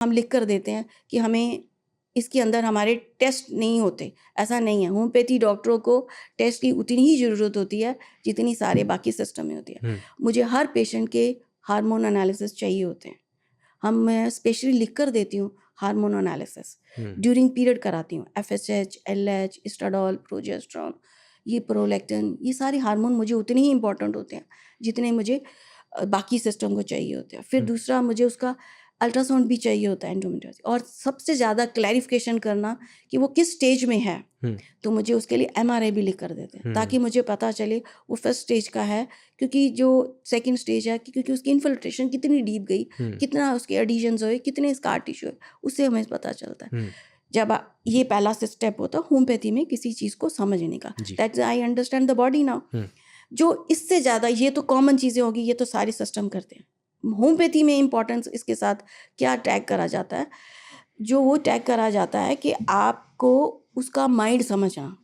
हम लिख कर देते हैं कि हमें इसके अंदर हमारे टेस्ट नहीं होते, ऐसा नहीं है। होम्योपैथी डॉक्टरों को टेस्ट की उतनी ही ज़रूरत होती है जितनी सारे बाकी सिस्टम में होती है। मुझे हर पेशेंट के हार्मोन एनालिसिस चाहिए होते हैं। मैं स्पेशली लिख कर देती हूँ हार्मोन एनालिसिस, ड्यूरिंग पीरियड कराती हूँ। FSH, LH, एस्ट्राडोल, प्रोजेस्टेरोन, ये प्रोलैक्टिन, ये सारे हार्मोन मुझे उतने ही इंपॉर्टेंट होते हैं जितने मुझे बाकी सिस्टम को चाहिए होते हैं। फिर दूसरा, मुझे उसका अल्ट्रासाउंड भी चाहिए होता है एंडोमेट्रियोसिस, और सबसे ज़्यादा क्लैरिफिकेशन करना कि वो किस स्टेज में है, तो मुझे उसके लिए MRI भी लिख कर देते हैं ताकि मुझे पता चले वो फर्स्ट स्टेज का है, क्योंकि जो सेकंड स्टेज है, क्योंकि उसकी इन्फिल्ट्रेशन कितनी डीप गई, कितना उसके एडिशंस हुए, कितने स्कार टिश्यू है, उससे हमें पता चलता है। जब ये पहला स्टेप होता है होम्योपैथी में किसी चीज़ को समझने का, that's I understand the body now. जो इससे ज़्यादा, ये तो कॉमन चीज़ें होगी, ये तो सारे सिस्टम करते हैं। होम्योपैथी में इम्पोर्टेंस इसके साथ क्या टैग करा जाता है, जो वो टैग करा जाता है कि आपको उसका माइंड समझना,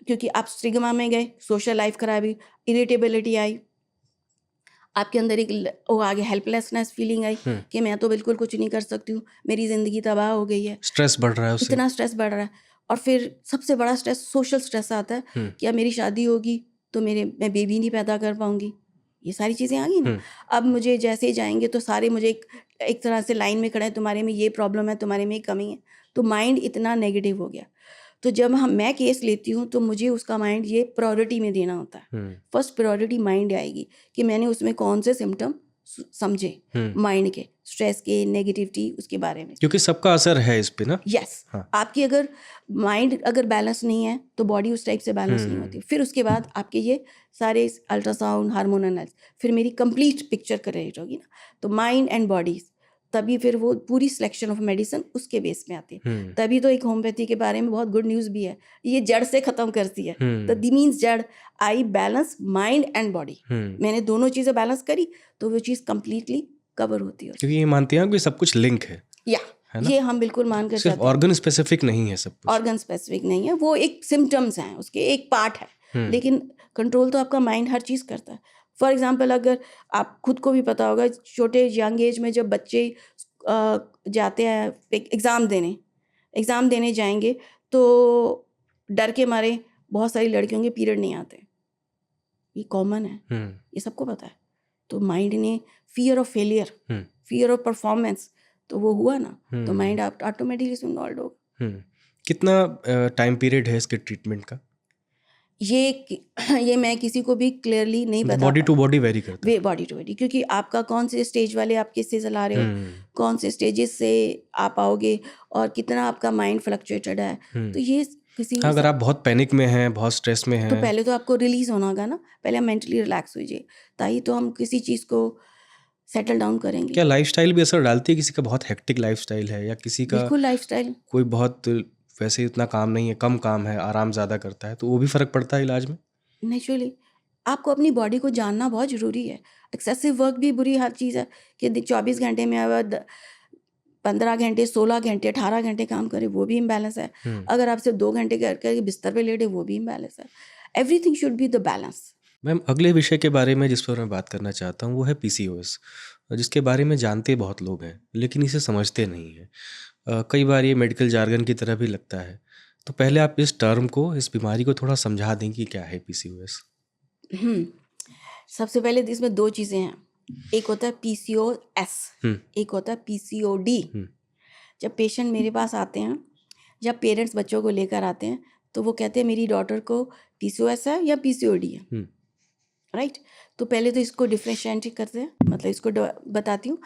क्योंकि आप स्टिग्मा में गए, सोशल लाइफ खराबी, इरिटेबिलिटी आई, आपके अंदर एक वो आ गया, हेल्पलेसनेस फीलिंग आई कि मैं तो बिल्कुल कुछ नहीं कर सकती हूँ, मेरी ज़िंदगी तबाह हो गई है, स्ट्रेस बढ़ रहा है उससे, इतना स्ट्रेस बढ़ रहा है। और फिर सबसे बड़ा स्ट्रेस सोशल स्ट्रेस आता है कि अब मेरी शादी होगी तो मैं बेबी नहीं पैदा कर पाऊंगी, ये सारी चीज़ें आ गई ना। अब मुझे जैसे ही जाएंगे तो सारे मुझे एक तरह से लाइन में खड़े हैं, तुम्हारे में ये प्रॉब्लम है, तुम्हारे में ये कमी है, तो माइंड इतना नेगेटिव हो गया। तो जब मैं केस लेती हूँ तो मुझे उसका माइंड ये प्रायोरिटी में देना होता है। फर्स्ट प्रायोरिटी माइंड आएगी कि मैंने उसमें कौन से सिम्टम समझे, माइंड के, स्ट्रेस के, नेगेटिविटी, उसके बारे में, क्योंकि सबका असर है इस पे ना। यस। आपकी अगर माइंड अगर बैलेंस नहीं है तो बॉडी उस टाइप से बैलेंस नहीं होती। फिर उसके बाद आपके ये सारे अल्ट्रासाउंड, हार्मोन एनालिसिस, फिर मेरी कंप्लीट पिक्चर क्रिएट होगी ना, तो माइंड एंड बॉडी, तभी फिर वो पूरी सिलेक्शन ऑफ मेडिसिन उसके बेस में आती है। तभी तो एक होम्योपैथी के बारे में बहुत गुड न्यूज़ भी है, ये जड़ से ख़त्म करती है। तो दी मीन्स जड़, I balance mind and body, मैंने दोनों चीज़ें बैलेंस करी तो वो चीज़ कंप्लीटली कवर होती है। क्योंकि ये मानते हैं कि सब कुछ लिंक है, ये हम बिल्कुल मान कर सिर्फ ऑर्गन स्पेसिफिक नहीं है, सब कुछ ऑर्गन स्पेसिफिक नहीं है, वो एक सिम्टम्स हैं, उसके एक पार्ट है, लेकिन कंट्रोल तो आपका माइंड हर चीज़ करता है। फॉर एग्जांपल, अगर आप खुद को भी पता होगा, छोटे यंग एज में जब बच्चे जाते हैं एग्ज़ाम देने जाएंगे तो डर के मारे बहुत सारी लड़कियों के पीरियड नहीं आते, ये कॉमन है, ये सबको पता है। तो माइंड ने fear of failure, fear of performance, तो वो हुआ ना, तो माइंड ऑटोमेटिकली इन्वॉल्व होगा। कितना टाइम पीरियड है इसके ट्रीटमेंट का? ये मैं किसी को भी क्लियरली नहीं बता, बॉडी टू बॉडी वेरी करता है, बॉडी टू बॉडी, क्योंकि आपका कौन से स्टेज वाले आप किससे चला रहे हो, कौन से स्टेजेस से आप आओगे, और कितना आपका माइंड फ्लक्चुएटेड है। तो ये किसी, अगर आप बहुत पैनिक में हैं, बहुत स्ट्रेस में हैं, तो पहले तो आपको रिलीज होना होगा ना, पहले आप मेंटली रिलैक्स होइए, ताकि तो हम किसी चीज़ को सेटल डाउन करेंगे। क्या लाइफस्टाइल भी असर डालती है? किसी का बहुत हेक्टिक लाइफस्टाइल है, या किसी का बिल्कुल लाइफस्टाइल, कोई बहुत वैसे उतना काम नहीं है, कम काम है, आराम ज़्यादा करता है, तो वो भी फ़र्क पड़ता है इलाज में? नेचुरली आपको अपनी बॉडी को जानना बहुत ज़रूरी है। एक्सेसिव वर्क भी बुरी हर चीज़ है कि 24 घंटे में अगर 15 घंटे, 16 घंटे, 18 घंटे काम करे, वो भी इम्बैलेंस है। अगर आप सिर्फ 2 घंटे करके बिस्तर पे लेटे, वो भी इम्बैलेंस है। Everything should be the balance. Ma'am, अगले विषय के बारे में जिस पर मैं बात करना चाहता हूँ वो है PCOS, जिसके बारे में जानते बहुत लोग हैं लेकिन इसे समझते नहीं हैं। कई बार ये मेडिकल जार्गन की तरह भी लगता है। तो पहले आप इस टर्म को, इस बीमारी को थोड़ा समझा दें कि क्या है PCOS। सबसे पहले इसमें 2 चीज़ें हैं, एक होता है PCOS, एक होता है PCOD। जब पेशेंट मेरे पास आते हैं, जब पेरेंट्स बच्चों को लेकर आते हैं, तो वो कहते हैं मेरी डॉटर को PCOS है या PCOD है, राइट। तो पहले तो इसको डिफ्रेंशिएट करते हैं, मतलब इसको बताती हूँ।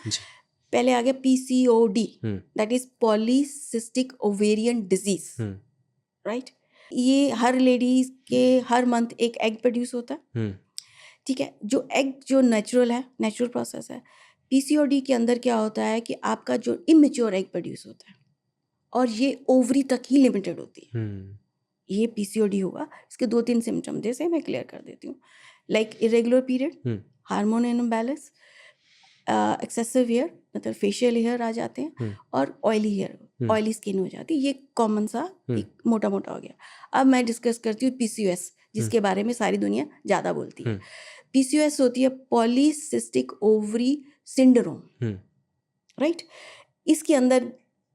पहले आ गया PCOD, that is polycystic ovarian disease, right. ये हर लेडीज के हर मंथ एक एग प्रोड्यूस होता है, ठीक है। जो एग जो नेचुरल है, नेचुरल प्रोसेस है। PCOD के अंदर क्या होता है कि आपका जो इमेच्योर एग प्रोड्यूस होता है और ये ओवरी तक ही लिमिटेड होती है, ये PCOD होगा। इसके 2-3 सिम्टम जैसे मैं क्लियर कर देती हूँ, like irregular period, hormone imbalance, excessive hair, मतलब फेशियल हेयर आ जाते हैं, और ऑयली हेयर, ऑयली स्किन हो जाती है। ये कॉमन सा एक मोटा मोटा हो गया। अब मैं डिस्कस करती हूँ PCOS, जिसके बारे में सारी दुनिया ज़्यादा बोलती है। PCOS होती है पॉलीसिस्टिक ओवरी सिंड्रोम, राइट। इसके अंदर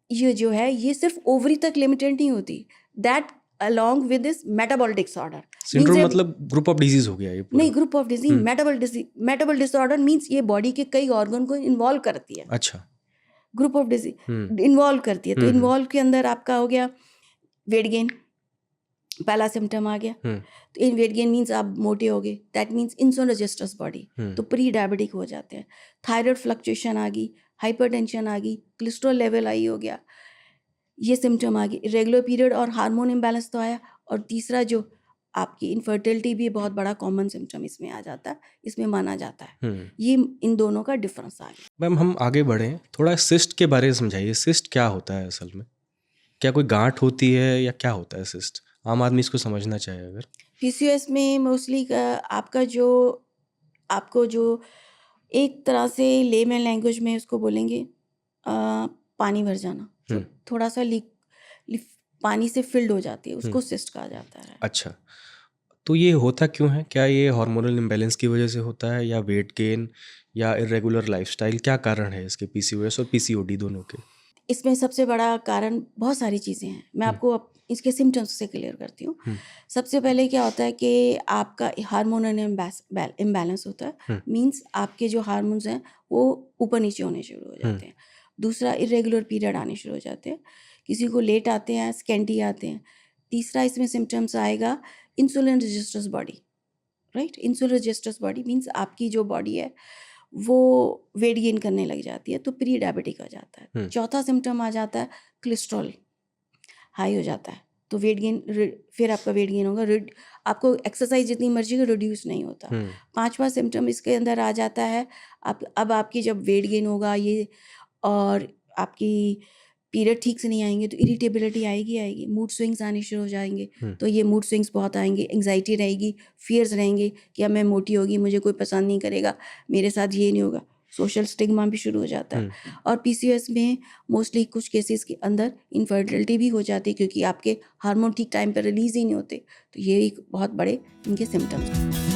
ये जो है ये सिर्फ ओवरी तक लिमिटेड नहीं होती, that along with this metabolic disorder. Syndrome मतलब ग्रुप ऑफ डिजीज हो गया ये पूरा? नहीं, group of disease, metabolic disorder means ये बॉडी के कई ऑर्गन को इन्वॉल्व करती है। अच्छा। ग्रुप ऑफ डिजीज इन्वॉल्व करती है, तो इन्वॉल्व के अंदर आपका हो गया वेट गेन, पहला सिम्टम आ गया। तो इन वेट गेन मीन्स आप मोटे हो गए, that means insulin resistance body, तो प्री डायबिटिक हो जाते हैं। थायराइड फ्लक्चुएशन आ गई, हाइपरटेंशन आ गई, कोलेस्ट्रॉल लेवल हाई हो गया, ये सिम्टम आ गई। इरेगुलर पीरियड और हार्मोन इम्बैलेंस तो आया। और तीसरा जो आपकी इनफर्टिलिटी भी बहुत बड़ा कॉमन सिम्टम इसमें आ जाता है, इसमें माना जाता है। ये इन दोनों का डिफरेंस आ गया। मैम हम आगे बढ़ें, थोड़ा सिस्ट के बारे में समझाइए। सिस्ट क्या होता है असल में? क्या कोई गांठ होती है या क्या होता है सिस्ट? आम आदमी इसको समझना चाहे अगर। पीसीओएस में मोस्टली आपको जो एक तरह से लेमन लैंग्वेज में उसको बोलेंगे पानी भर जाना, थोड़ा सा पानी से फिल्ड हो जाती है, उसको सिस्ट कहा जाता है। अच्छा, तो ये होता क्यों है? क्या ये हार्मोनल इम्बैलेंस की वजह से होता है या वेट गेन या इरेगुलर लाइफस्टाइल? क्या कारण है इसके पीसीओएस और पीसीओडी दोनों के? इसमें सबसे बड़ा कारण बहुत सारी चीज़ें हैं, मैं आपको इसके सिम्टम्स से क्लियर करती हूँ। सबसे पहले क्या होता है कि आपका हार्मोनल इम्बैलेंस होता है, मींस आपके जो हार्मोन्स हैं वो ऊपर नीचे होने शुरू हो जाते हैं। दूसरा, इरेगुलर पीरियड आने शुरू हो जाते हैं, किसी को लेट आते हैं, स्कैंटी आते हैं। तीसरा इसमें सिम्टम्स आएगा insulin resistance body, right. Insulin resistance body means आपकी जो बॉडी है वो वेट गेन करने लग जाती है, तो प्री डायबिटिक हो जाता है। चौथा सिम्टम आ जाता है कोलेस्ट्रॉल हाई हो जाता है, तो वेट गेन, फिर आपका वेट गेन होगा, आपको एक्सरसाइज जितनी मर्जी का रिड्यूस नहीं होता। पांचवा सिम्टम इसके अंदर आ जाता है अब आपकी जब वेट गेन होगा ये और आपकी पीरियड ठीक से नहीं आएंगे तो इरिटेबिलिटी आएगी, मूड स्विंग्स आने शुरू हो जाएंगे। तो ये मूड स्विंग्स बहुत आएंगे, एंग्जाइटी रहेगी, फियर्स रहेंगे कि अब मैं मोटी होगी, मुझे कोई पसंद नहीं करेगा, मेरे साथ ये नहीं होगा, सोशल स्टिग्मा भी शुरू हो जाता है। और पीसीओएस में मोस्टली कुछ केसेस के अंदर इनफर्टिलिटी भी हो जाती है, क्योंकि आपके हार्मोन ठीक टाइम पर रिलीज ही नहीं होते। तो ये एक बहुत बड़े इनके सिम्टम्स हैं।